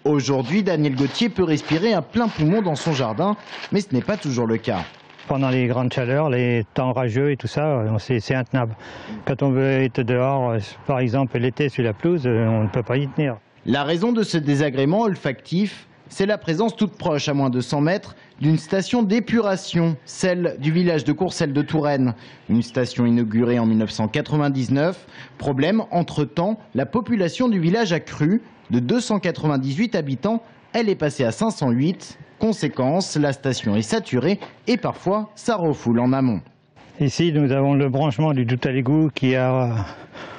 Aujourd'hui, Daniel Gauthier peut respirer à plein poumon dans son jardin, mais ce n'est pas toujours le cas. Pendant les grandes chaleurs, les temps rageux et tout ça, c'est intenable. Quand on veut être dehors, par exemple l'été sur la pelouse, on ne peut pas y tenir. La raison de ce désagrément olfactif, c'est la présence toute proche, à moins de 100 mètres, d'une station d'épuration, celle du village de Courcelles de Touraine. Une station inaugurée en 1999. Problème, entre-temps, la population du village a cru. De 298 habitants, elle est passée à 508. Conséquence, la station est saturée et parfois ça refoule en amont. Ici, nous avons le branchement du doute à l'égout qui a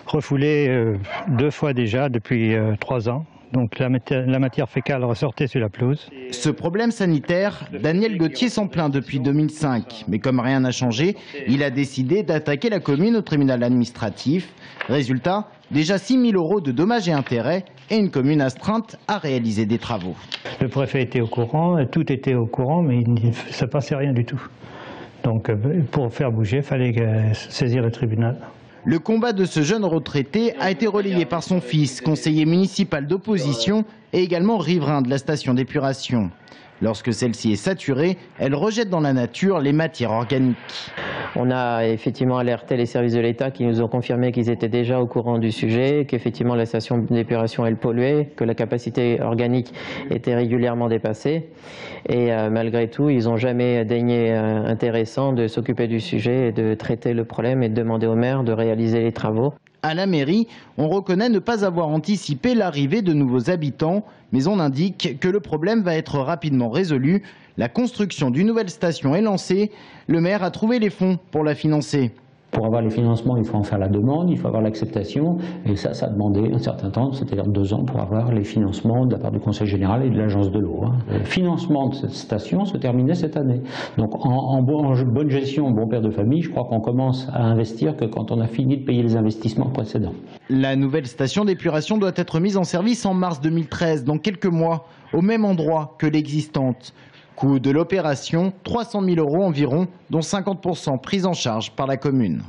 refoulé 2 fois déjà depuis 3 ans. Donc la matière fécale ressortait sur la pelouse. Ce problème sanitaire, Daniel Gauthier s'en plaint depuis 2005. Mais comme rien n'a changé, il a décidé d'attaquer la commune au tribunal administratif. Résultat, déjà 6 000 € de dommages et intérêts et une commune astreinte à réaliser des travaux. Le préfet était au courant, tout était au courant, mais ça ne passait rien du tout. Donc pour faire bouger, il fallait saisir le tribunal. Le combat de ce jeune retraité a été relayé par son fils, conseiller municipal d'opposition et également riverain de la station d'épuration. Lorsque celle-ci est saturée, elle rejette dans la nature les matières organiques. On a effectivement alerté les services de l'État qui nous ont confirmé qu'ils étaient déjà au courant du sujet, qu'effectivement la station d'épuration elle polluait, que la capacité organique était régulièrement dépassée. Et malgré tout, ils n'ont jamais daigné intéressant de s'occuper du sujet et de traiter le problème et de demander au maire de réaliser les travaux. À la mairie, on reconnaît ne pas avoir anticipé l'arrivée de nouveaux habitants, mais on indique que le problème va être rapidement résolu. La construction d'une nouvelle station est lancée. Le maire a trouvé les fonds pour la financer. Pour avoir les financements, il faut en faire la demande, il faut avoir l'acceptation, et ça a demandé un certain temps, c'est-à-dire 2 ans, pour avoir les financements de la part du Conseil général et de l'Agence de l'eau. Le financement de cette station se terminait cette année. Donc en bonne gestion, bon père de famille, je crois qu'on commence à investir que quand on a fini de payer les investissements précédents. La nouvelle station d'épuration doit être mise en service en mars 2013, dans quelques mois, au même endroit que l'existante. Coût de l'opération, 300 000 € environ, dont 50% pris en charge par la commune.